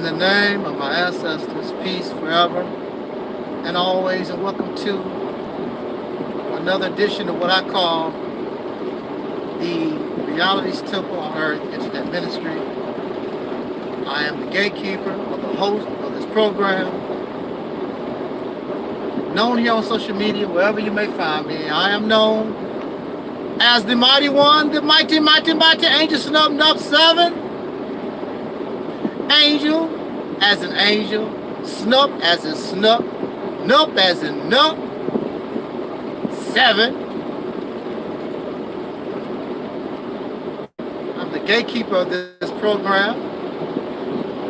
In the name of my ancestors, peace forever and always, and welcome to another edition of what I call the Reality's Temple on Earth Internet Ministry. I am the gatekeeper or the host of this program, known here on social media, wherever you may find me. I am known as the mighty one, the mighty angel Snub 7. Angel as in angel, snup as in snup, nup as in nup, 7. I'm the gatekeeper of this program,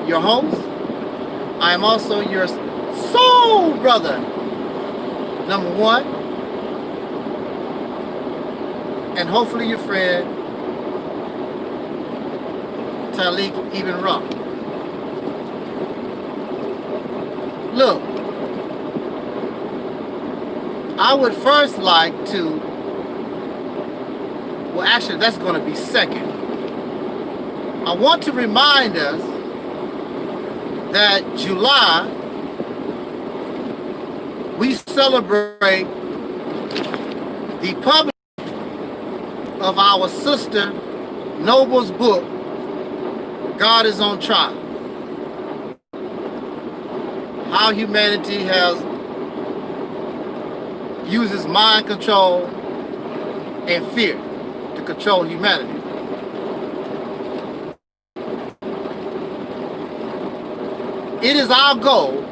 your host. I am also your soul brother, number 1, and hopefully your friend, Taalik Ibn'rad. Look, I would first like to, well actually that's going to be second. I want to remind us that July, we celebrate the publishing of our sister Noble's book, God is on Trial. How humanity uses mind control and fear to control humanity. It is our goal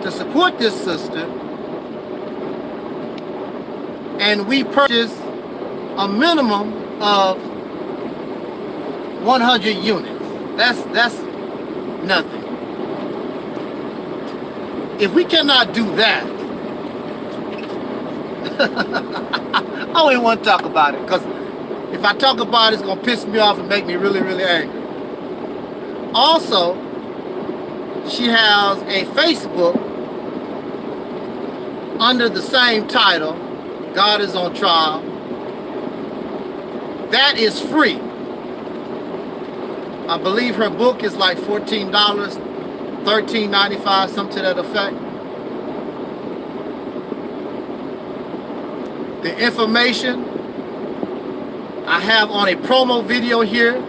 to support this sister, and we purchase a minimum of 100 units. That's nothing. If we cannot do that, I don't even want to talk about it, because if I talk about it, it's going to piss me off and make me really, really angry. Also, she has a Facebook under the same title, God is on Trial. That is free. I believe her book is like $14, $13.95, something to that effect. The information I have on a promo video here.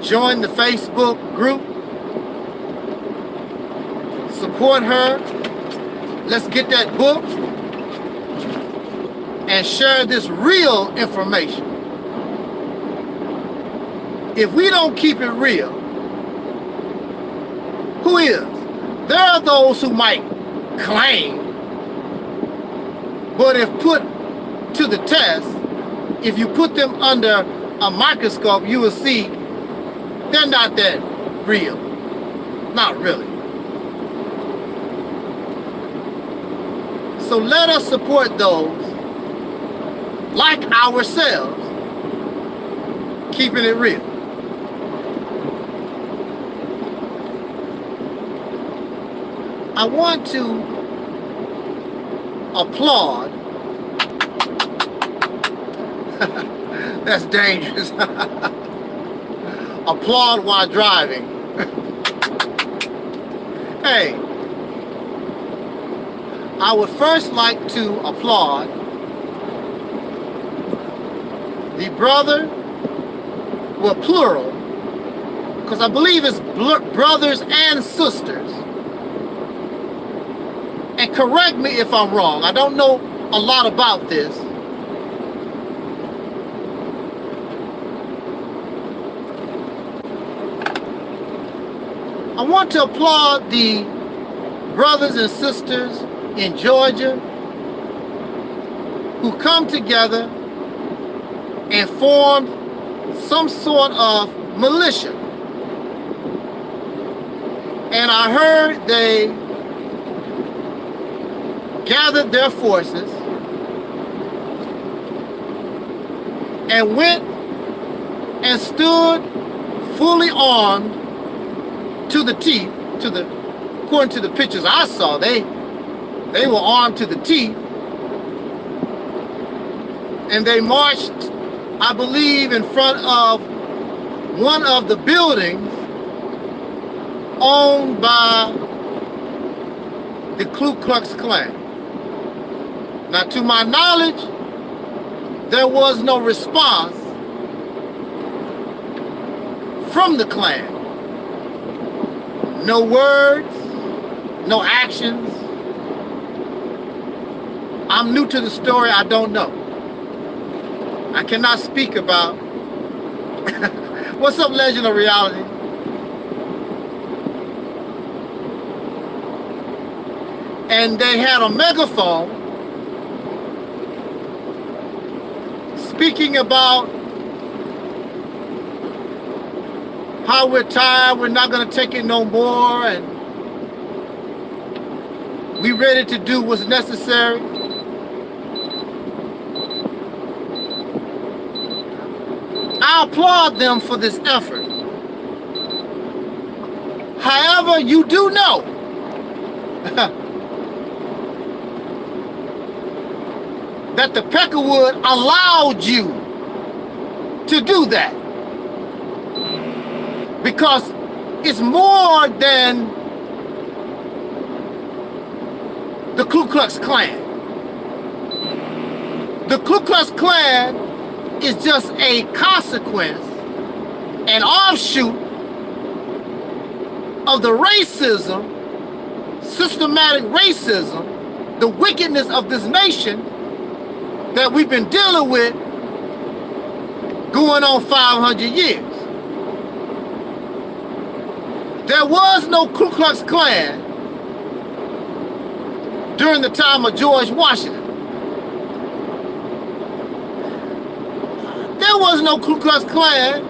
Join the Facebook group. Support her. Let's get that book and share this real information. If we don't keep it real, who is? There are those who might claim, but if put to the test, if you put them under a microscope, you will see they're not that real. Not really. So let us support those like ourselves, keeping it real. I want to applaud. That's dangerous. Applaud while driving. Hey, I would first like to applaud the brother, well, plural, because I believe it's brothers and sisters. And correct me if I'm wrong. I don't know a lot about this. I want to applaud the brothers and sisters in Georgia who come together and form some sort of militia. And I heard they gathered their forces and went and stood fully armed to the teeth, according to the pictures I saw, they were armed to the teeth, and they marched, I believe, in front of one of the buildings owned by the Ku Klux Klan. Now, to my knowledge, there was no response from the Klan. No words, no actions. I'm new to the story, I don't know. I cannot speak about. What's up, Legend of Reality? And they had a megaphone speaking about how we're tired, we're not going to take it no more, and we ready to do what's necessary. I applaud them for this effort. However, you do know that the Peckerwood allowed you to do that. Because it's more than the Ku Klux Klan. The Ku Klux Klan is just a consequence, an offshoot of the racism, systematic racism, the wickedness of this nation that we've been dealing with going on 500 years. There was no Ku Klux Klan during the time of George Washington. There was no Ku Klux Klan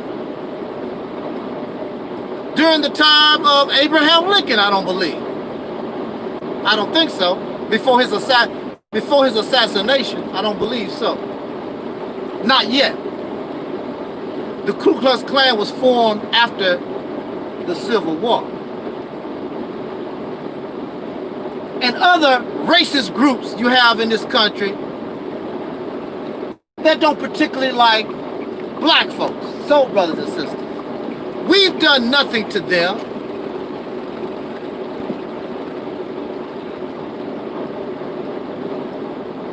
during the time of Abraham Lincoln, I don't believe. I don't think so. Before his assassination, I don't believe so. Not yet. The Ku Klux Klan was formed after the Civil War. And other racist groups you have in this country that don't particularly like black folks, soul brothers and sisters. We've done nothing to them.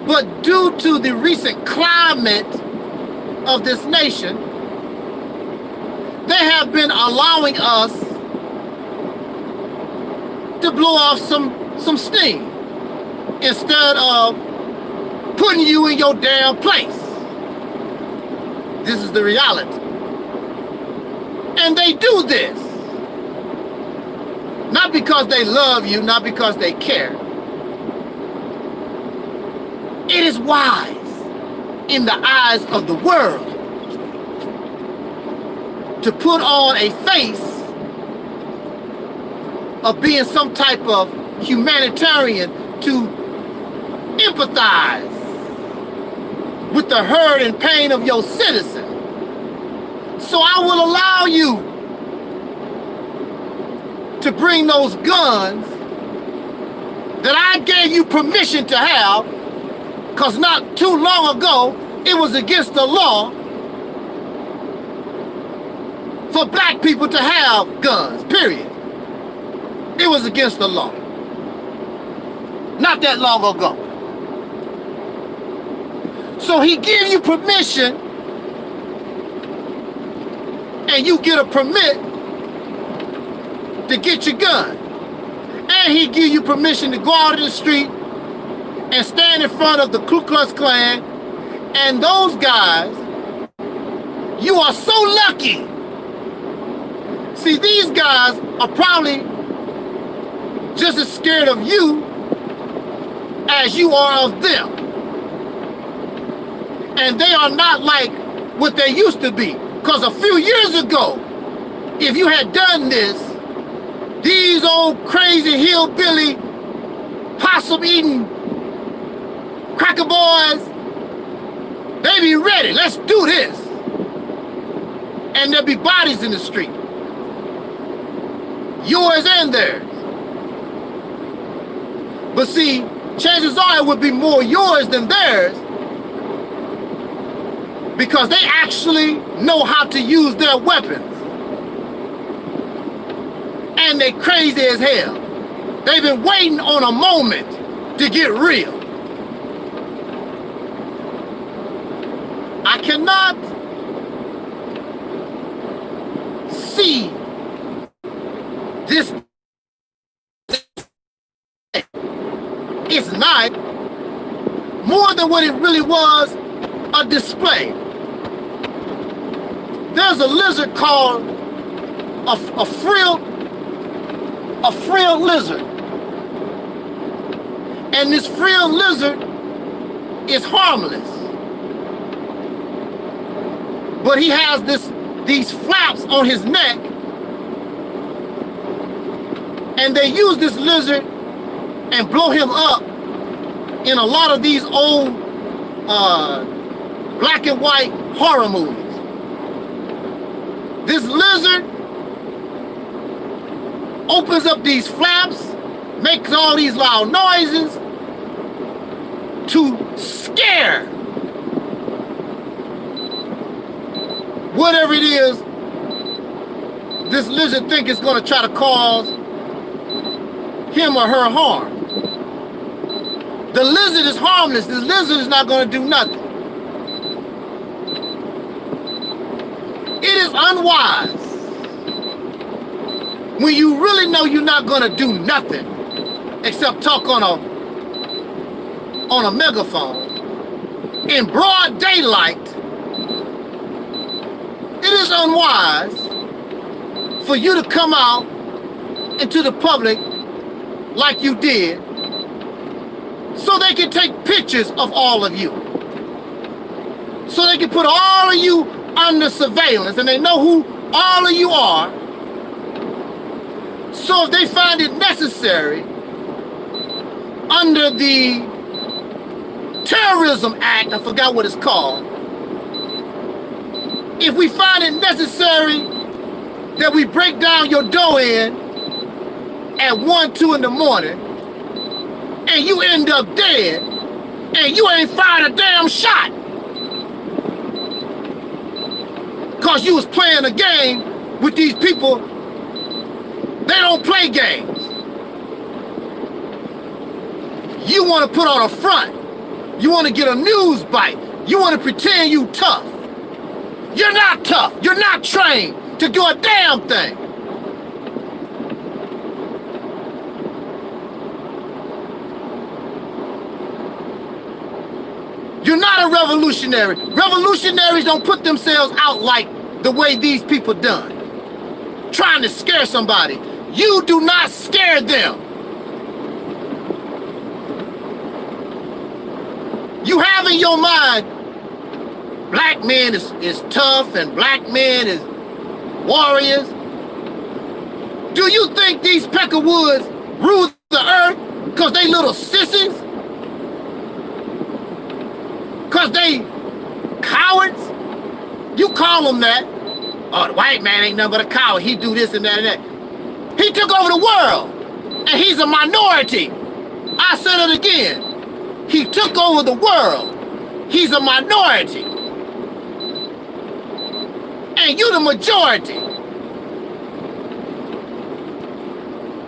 But due to the recent climate of this nation, they have been allowing us to blow off some steam instead of putting you in your damn place. This is the reality. And they do this not because they love you, not because they care. It is wise in the eyes of the world to put on a face of being some type of humanitarian, to empathize with the hurt and pain of your citizen. So I will allow you to bring those guns that I gave you permission to have, because not too long ago it was against the law for black people to have guns, period. It was against the law. Not that long ago. So he gives you permission, and you get a permit to get your gun. And he gives you permission to go out in the street and stand in front of the Ku Klux Klan. And those guys, you are so lucky. See, these guys are probably just as scared of you as you are of them. And they are not like what they used to be. Because a few years ago, if you had done this, these old crazy hillbilly, possum-eating cracker boys, they be ready. Let's do this. And there'll be bodies in the street. Yours and theirs. But see, chances are it would be more yours than theirs, because they actually know how to use their weapons. and they crazy as hell. They've been waiting on a moment to get real. I cannot see this. It's not more than what it really was, a display. There's a lizard called a frill lizard. And this frill lizard is harmless. But he has these flaps on his neck. And they use this lizard and blow him up in a lot of these old black and white horror movies. This lizard opens up these flaps, makes all these loud noises to scare whatever it is this lizard think is going to try to cause him or her harm. The lizard is harmless. The lizard is not going to do nothing. It is unwise when you really know you're not going to do nothing except talk on a megaphone in broad daylight. It is unwise for you to come out into the public like you did so they can take pictures of all of you. So they can put all of you under surveillance and they know who all of you are. So if they find it necessary under the Terrorism Act, I forgot what it's called, if we find it necessary that we break down your door in at 1, 2 in the morning and you end up dead and you ain't fired a damn shot because you was playing a game with these people. They don't play games. You want to put on a front. You want to get a news bite. You want to pretend you tough. You're not tough. You're not trained to do a damn thing. You're not a revolutionary. Revolutionaries don't put themselves out like the way these people done. Trying to scare somebody. You do not scare them. You have in your mind, black men is tough and black men is warriors. Do you think these Peckerwoods rule the earth because they little sissies? Because they cowards? You call them that. Oh, the white man ain't nothing but a coward. He do this and that and that. He took over the world, and he's a minority. I said it again. He took over the world. He's a minority. And you the majority.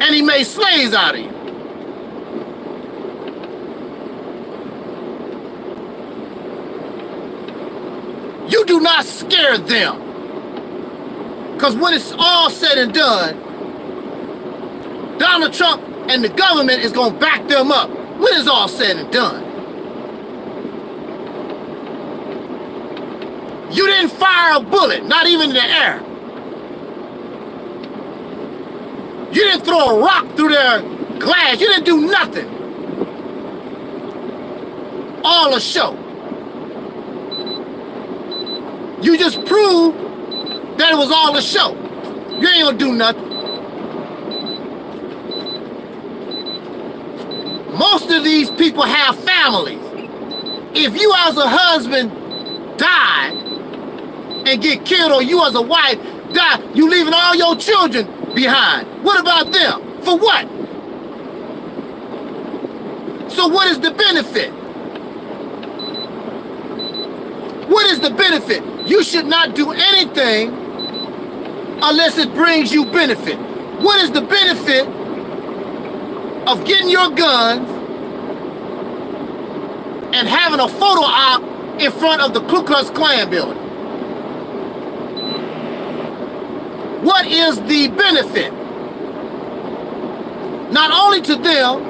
And he made slaves out of you. You do not scare them. Because when it's all said and done, Donald Trump and the government is going to back them up when it's all said and done. You didn't fire a bullet, not even in the air. You didn't throw a rock through their glass. You didn't do nothing. All a show. You just proved that it was all a show. You ain't gonna do nothing. Most of these people have families. If you as a husband die and get killed, or you as a wife die, you leaving all your children behind. What about them? For what? So what is the benefit? What is the benefit? You should not do anything unless it brings you benefit. What is the benefit of getting your guns and having a photo op in front of the Ku Klux Klan building? What is the benefit? Not only to them,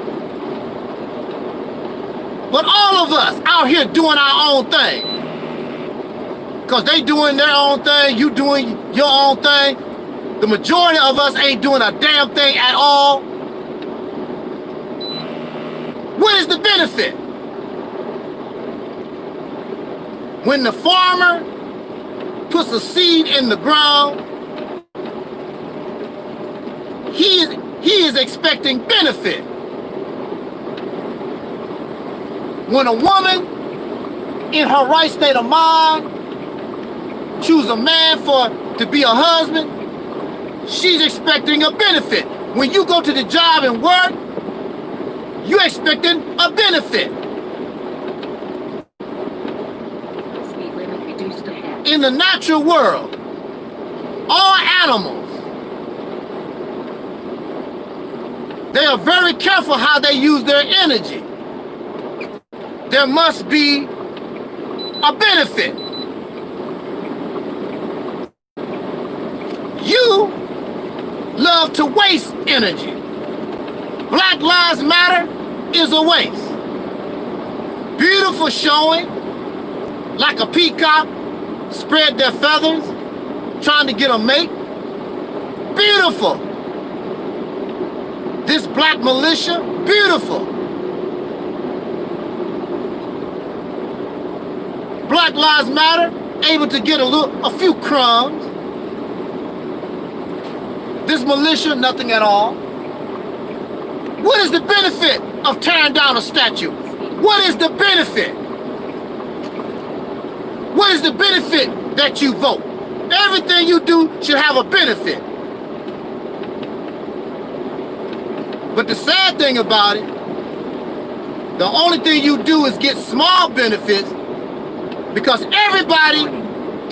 but all of us out here doing our own thing. Because they doing their own thing, you doing your own thing. The majority of us ain't doing a damn thing at all. What is the benefit? When the farmer puts a seed in the ground, he is expecting benefit. When a woman in her right state of mind choose a man to be a husband, she's expecting a benefit. When you go to the job and work, you're expecting a benefit. Speed limit reduced ahead. In the natural world, all animals, they are very careful how they use their energy. There must be a benefit. You love to waste energy. Black Lives Matter is a waste. Beautiful showing, like a peacock, spread their feathers, trying to get a mate. Beautiful. This black militia, beautiful. Black Lives Matter, able to get a few crumbs. This militia, nothing at all. What is the benefit of tearing down a statue? What is the benefit? What is the benefit that you vote? Everything you do should have a benefit. But the sad thing about it, the only thing you do is get small benefits because everybody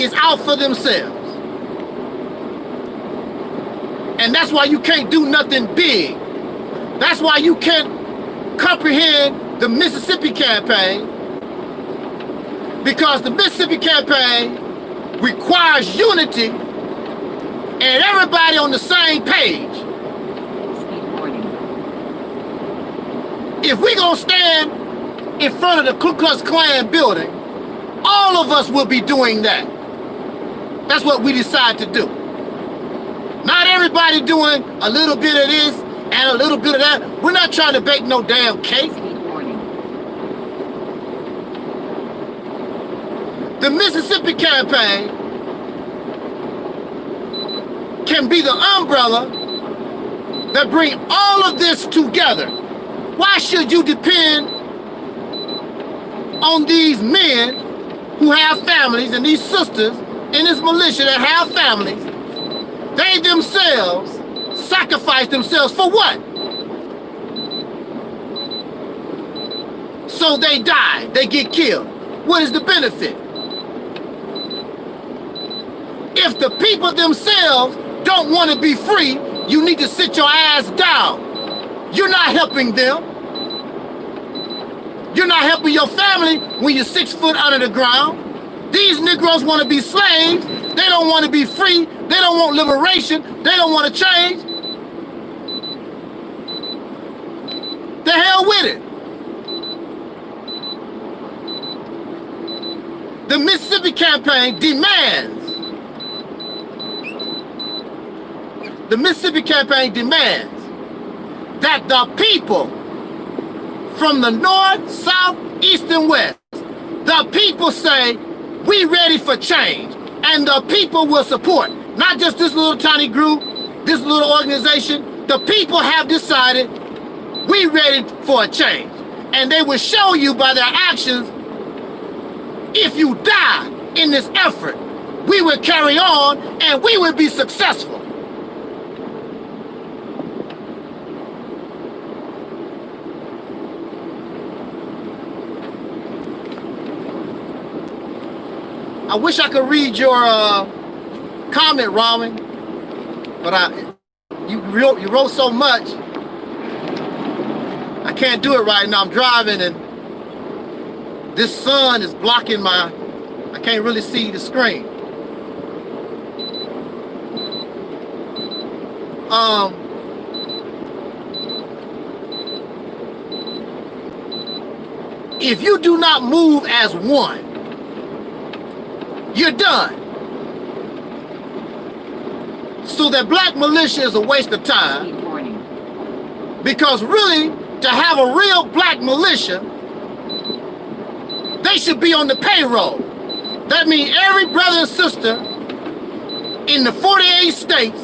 is out for themselves. And that's why you can't do nothing big. That's why you can't comprehend the Mississippi campaign, because the Mississippi campaign requires unity and everybody on the same page. If we gonna stand in front of the Ku Klux Klan building, all of us will be doing that. That's what we decide to do. Not everybody doing a little bit of this and a little bit of that. We're not trying to bake no damn cake. The Mississippi campaign can be the umbrella that bring all of this together. Why should you depend on these men who have families and these sisters in this militia that have families? They themselves sacrifice themselves for what? So they die, they get killed. What is the benefit? If the people themselves don't want to be free, you need to sit your ass down. You're not helping them. You're not helping your family when you're 6 foot under the ground. These Negroes want to be slaves. They don't want to be free. They don't want liberation. They don't want to change. The hell with it. The Mississippi campaign demands. The Mississippi campaign demands that the people from the north, south, east, and west, the people say, we ready for change. And the people will support, not just this little tiny group, this little organization. The people have decided, we ready for a change. And they will show you by their actions, if you die in this effort, we will carry on and we will be successful. I wish I could read your comment, Ramen, but you wrote so much. I can't do it right now. I'm driving and this sun is blocking I can't really see the screen. If you do not move as one, you're done. So that black militia is a waste of time. Because really, to have a real black militia, they should be on the payroll. That means every brother and sister in the 48 states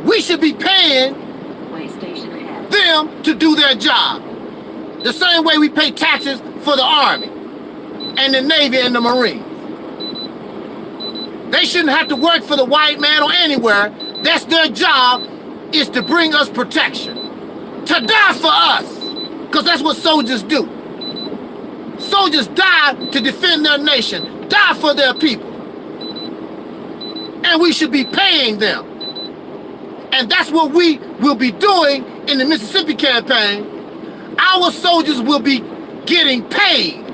we should be paying them to do their job. The same way we pay taxes for the Army and the Navy and the Marines. They shouldn't have to work for the white man or anywhere. That's their job, is to bring us protection. To die for us. Because that's what soldiers do. Soldiers die to defend their nation, die for their people. And we should be paying them. And that's what we will be doing in the Mississippi campaign. Our soldiers will be getting paid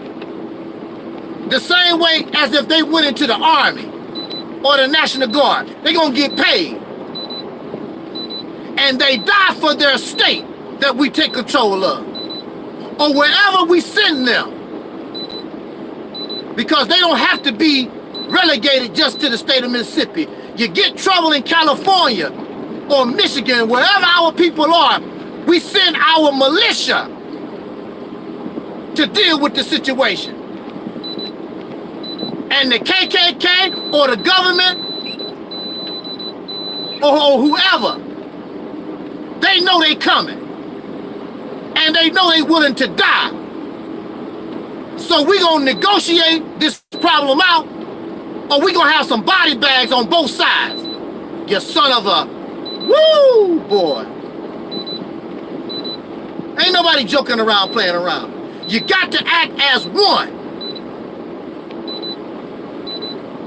the same way as if they went into the Army or the National Guard. They're going to get paid. And they die for their state that we take control of, or wherever we send them, because they don't have to be relegated just to the state of Mississippi. You get trouble in California or Michigan, wherever our people are, we send our militia to deal with the situation. And the KKK or the government or whoever, they know they coming. And they know they willing to die. So we gonna negotiate this problem out, or we gonna have some body bags on both sides. You son of a, woo, boy. Ain't nobody joking around, playing around. You got to act as one.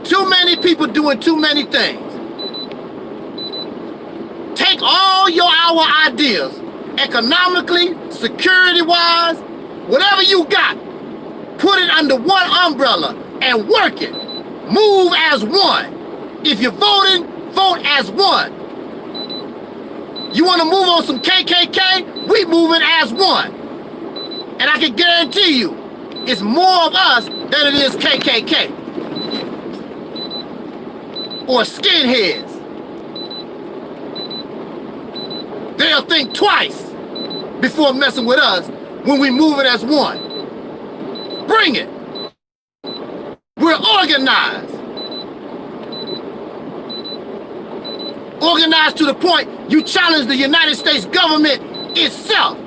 Too many people doing too many things. Take all our ideas, economically, security-wise, whatever you got, put it under one umbrella and work it. Move as one. If you're voting, vote as one. You want to move on some KKK? We moving as one. And I can guarantee you, it's more of us than it is KKK. Or skinheads. They'll think twice before messing with us when we move it as one. Bring it. We're organized. Organized to the point you challenge the United States government itself.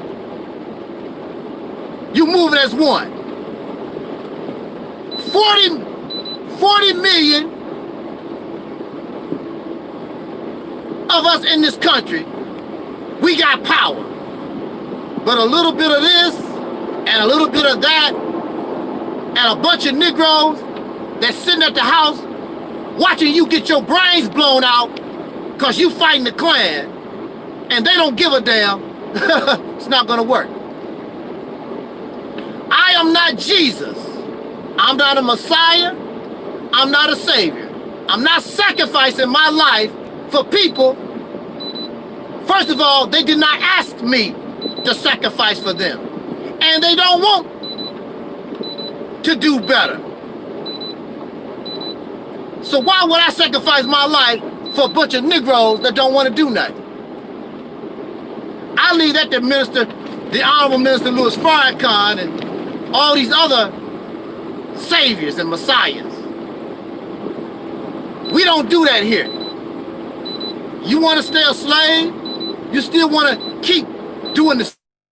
You move it as one. 40 million of us in this country, we got power. But a little bit of this and a little bit of that and a bunch of Negroes that's sitting at the house watching you get your brains blown out because you fighting the Klan and they don't give a damn, it's not gonna work. I am not Jesus. I'm not a Messiah. I'm not a Savior. I'm not sacrificing my life for people. First of all, they did not ask me to sacrifice for them. And they don't want to do better. So why would I sacrifice my life for a bunch of Negroes that don't want to do nothing? I leave that to the Honorable Minister Louis Farrakhan and all these other saviors and messiahs. We don't do that here. You want to stay a slave? You still want to keep doing the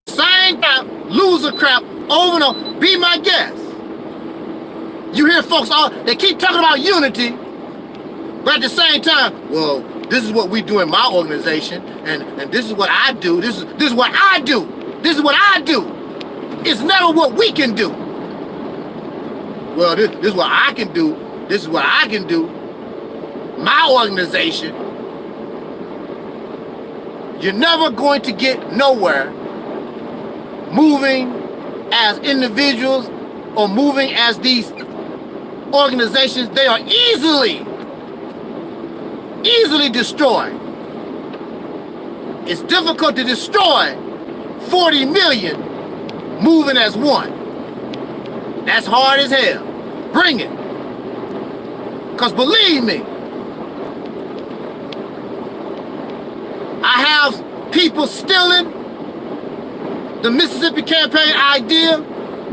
same crap, loser crap over and over. Be my guest. You hear folks, they keep talking about unity, but at the same time, well, this is what we do in my organization, and this is what I do. This is what I do. This is what I do. It's never what we can do. Well, this is what I can do. This is what I can do. My organization. You're never going to get nowhere moving as individuals or moving as these organizations. They are easily destroyed. It's difficult to destroy 40 million moving as one. That's hard as hell. Bring it. Because believe me, I have people stealing the Mississippi campaign idea,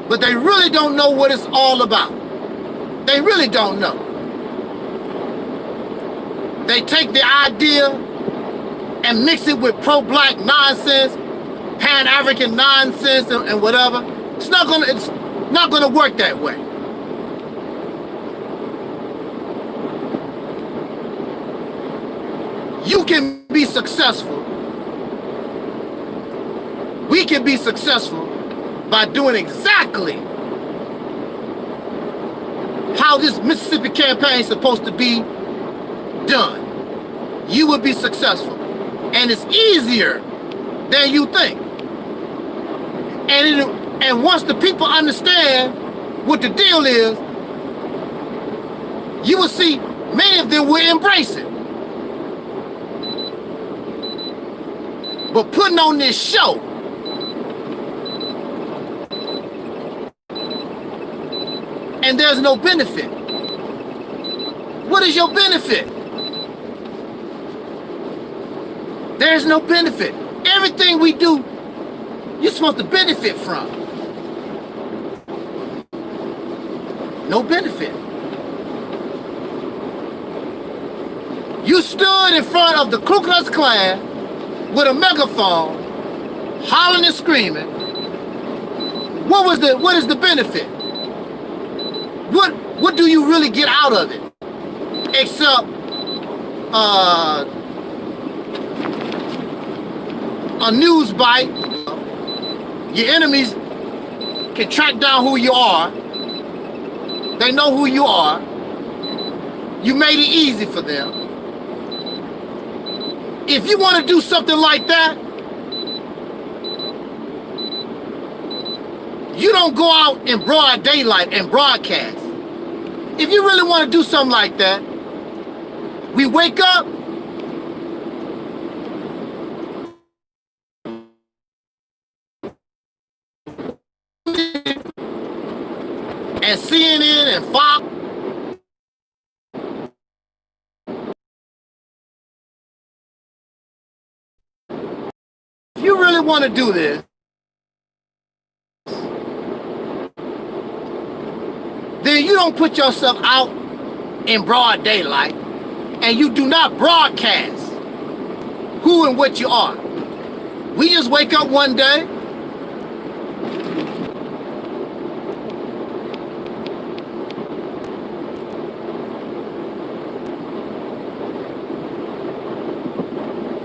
but they really don't know what it's all about. They really don't know. They take the idea and mix it with pro-black nonsense, pan-African nonsense, and whatever. It's not gonna work that way. You can be successful. We can be successful by doing exactly how this Mississippi campaign is supposed to be done. You will be successful. And it's easier than you think. And once the people understand what the deal is, you will see many of them will embrace it. But putting on this show and there's no benefit. What is your benefit? There's no benefit. Everything we do, you're supposed to benefit from. No benefit. You stood in front of the Ku Klux Klan with a megaphone, hollering and screaming. What is the benefit? What do you really get out of it? Except a news bite. Your enemies can track down who you are. They know who you are. You made it easy for them. If you want to do something like that, you don't go out in broad daylight and broadcast. If you really want to do something like that, we wake up and CNN and Fox you really want to do this, then you don't put yourself out in broad daylight and you do not broadcast who and what you are. We just wake up one day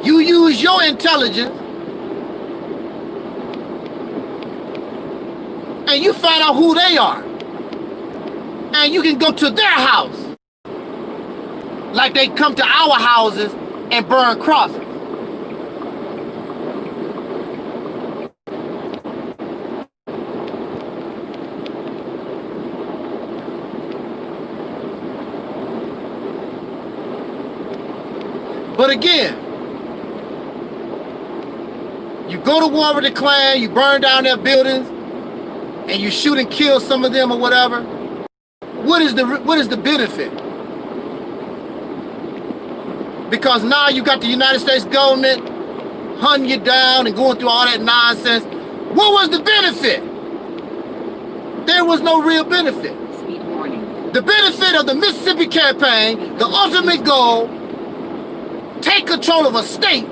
you use your intelligence and you find out who they are. And you can go to their house like they come to our houses and burn crosses. But again, you go to war with the Klan, you burn down their buildings, and you shoot and kill some of them or whatever. What is the benefit? Because now you got the United States government hunting you down and going through all that nonsense. What was the benefit? There was no real benefit. Speed warning. The benefit of the Mississippi campaign, the ultimate goal, take control of a state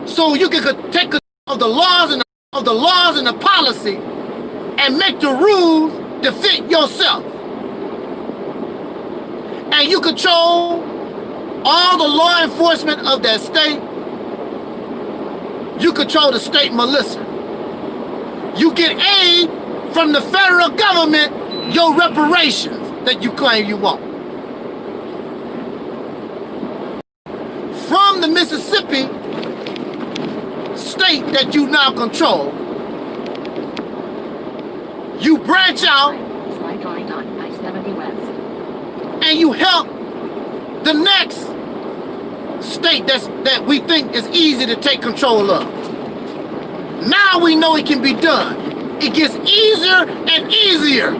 so you can take control of the laws and the policy and make the rules to fit yourself. And you control all the law enforcement of that state. You control the state militia. You get aid from the federal government, your reparations. that you claim you want. From the Mississippi state that you now control, you branch out and you help the next state that we think is easy to take control of. Now we know it can be done. It gets easier and easier.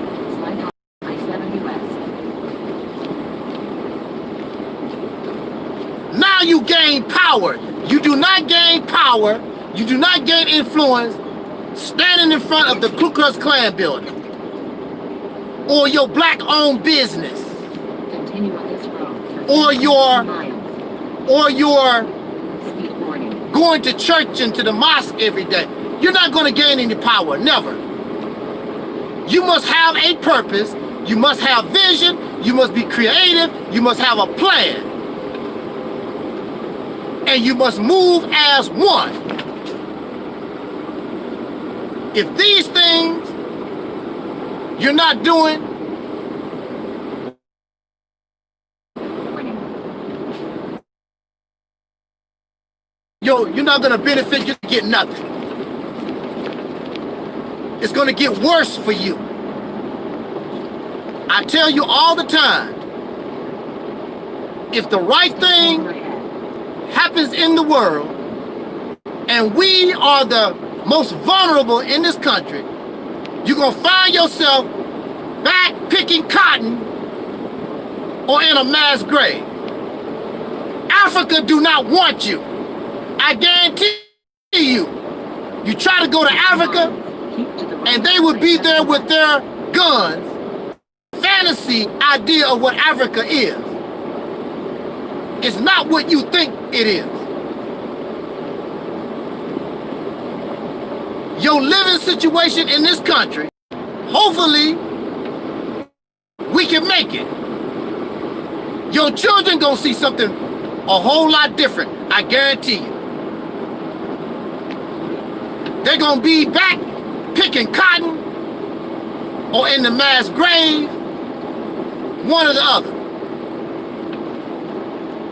Now you gain power. You do not gain power. You do not gain influence standing in front of the Ku Klux Klan building or your black-owned business or your going to church and to the mosque every day. You're not going to gain any power, never. You must have a purpose. You must have vision. You must be creative. You must have a plan. And you must move as one. If these things you're not doing, you're not going to benefit, you get nothing. It's going to get worse for you. I tell you all the time, if the right thing happens in the world, and we are the most vulnerable in this country, you're going to find yourself back picking cotton or in a mass grave. Africa do not want you. I guarantee you. You try to go to Africa, and they would be there with their guns. Fantasy idea of what Africa is. It's not what you think it is. Your living situation in this country, hopefully, we can make it. Your children gonna see something a whole lot different, I guarantee you. They're gonna be back picking cotton or in the mass grave, one or the other.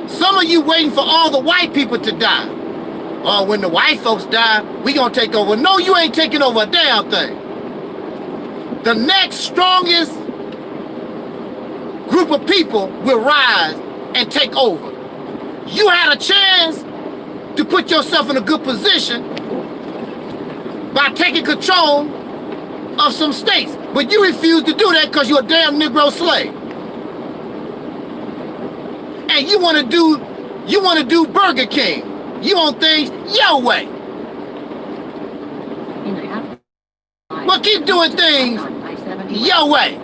Some of you waiting for all the white people to die. Or when the white folks die, we gonna take over. No, you ain't taking over a damn thing. The next strongest group of people will rise and take over. You had a chance to put yourself in a good position by taking control of some states, but you refuse to do that because you're a damn Negro slave. And you want to do Burger King. You want things your way. Well, keep doing things your way.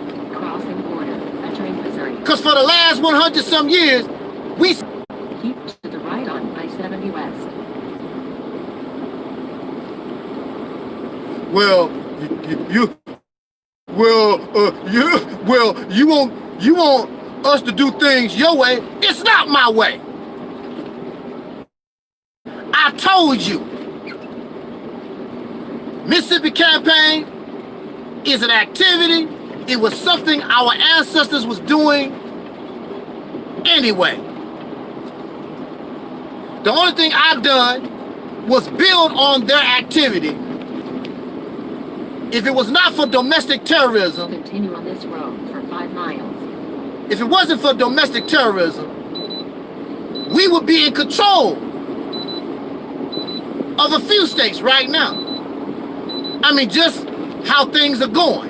Because for the last 100 some years, we keep to the right on I-70 West. You want us to do things your way. It's not my way. I told you. Mississippi campaign is an activity. It was something our ancestors was doing anyway. The only thing I've done was build on their activity. If it was not for domestic terrorism, continue on this road for 5 miles. If it wasn't for domestic terrorism, we would be in control of a few states right now. I mean, just how things are going.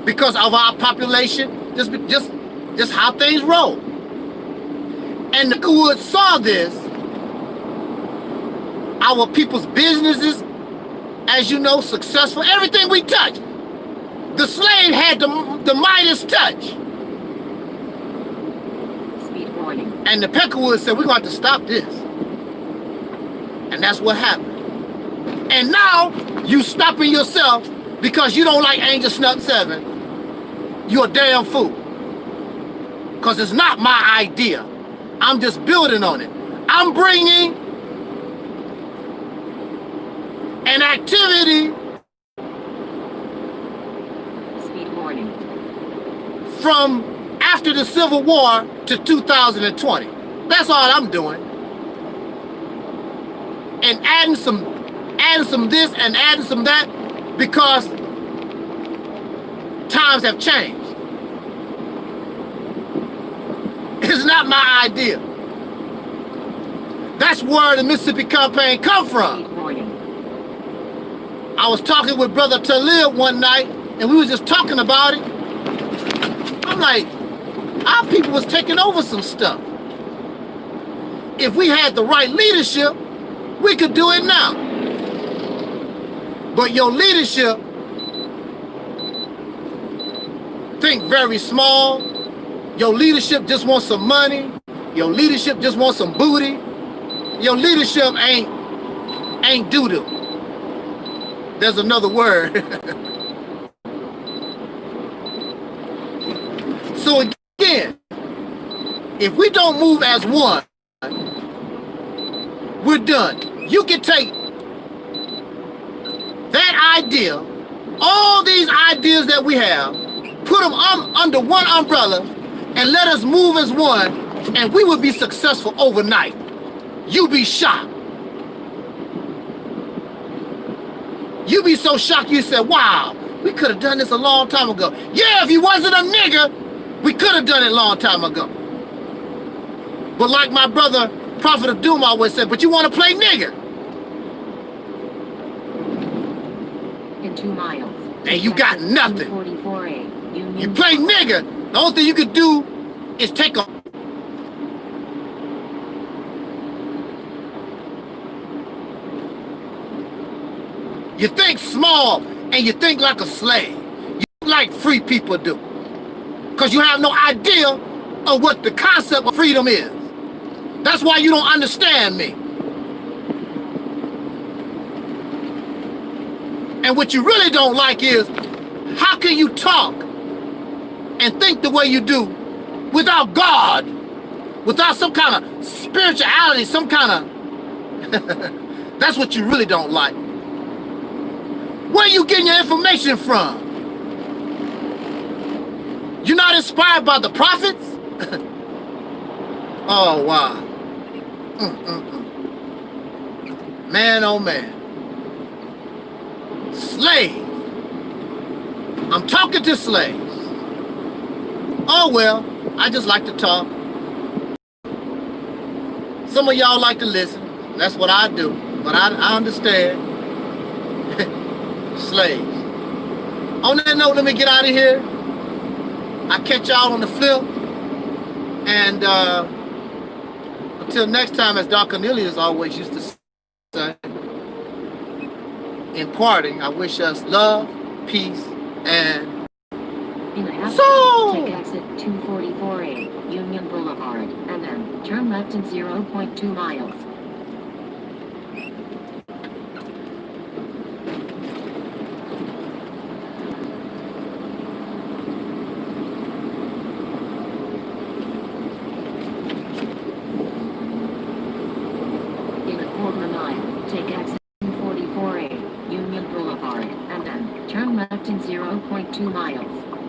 Because of our population, just how things roll. And the Woods saw this. Our people's businesses, as you know, successful. Everything we touched. The slave had the Midas touch. Speed warning. And the Peckerwoods said, we're going to have to stop this. And that's what happened. And now, you stopping yourself because you don't like Angel Snub 7. You're a damn fool. Because it's not my idea. I'm just building on it. I'm bringing an activity from after the Civil War to 2020. That's all I'm doing. And adding some this and adding some that because times have changed. It's not my idea. That's where the Mississippi campaign come from. I was talking with Brother Taalik one night, and we were just talking about it. I'm like, our people was taking over some stuff. If we had the right leadership, we could do it now. But your leadership think very small. Your leadership just wants some money. Your leadership just wants some booty. Your leadership ain't doo-doo. There's another word. So again, if we don't move as one, we're done. You can take that idea, all these ideas that we have, put them under one umbrella, and let us move as one, and we would be successful overnight. You'd be shocked. You'd be so shocked you said, wow, we could have done this a long time ago. Yeah, if he wasn't a nigger, we could have done it a long time ago. But like my brother, Prophet of Doom always said, but you want to play nigger. In 2 miles. And you got nothing. 244A. You play nigger, the only thing you could do is take a... You think small and you think like a slave. You think like free people do. Because you have no idea of what the concept of freedom is. That's why you don't understand me. And what you really don't like is, how can you talk and think the way you do without God, without some kind of spirituality, some kind of... That's what you really don't like. Where are you getting your information from? You're not inspired by the prophets? Oh, wow. Man, oh man. Slave. I'm talking to slaves. Oh, well, I just like to talk. Some of y'all like to listen. That's what I do. But I understand. Slaves. On that note, let me get out of here. I catch y'all on the flip. And until next time, as Dr. Cornelius always used to say, in parting, I wish us love, peace, and in a half soul. Take exit 244A, Union Boulevard, and then turn left in 0.2 miles. In a quarter mile, take exit 244A, Union Boulevard, and then turn left in 0.2 miles.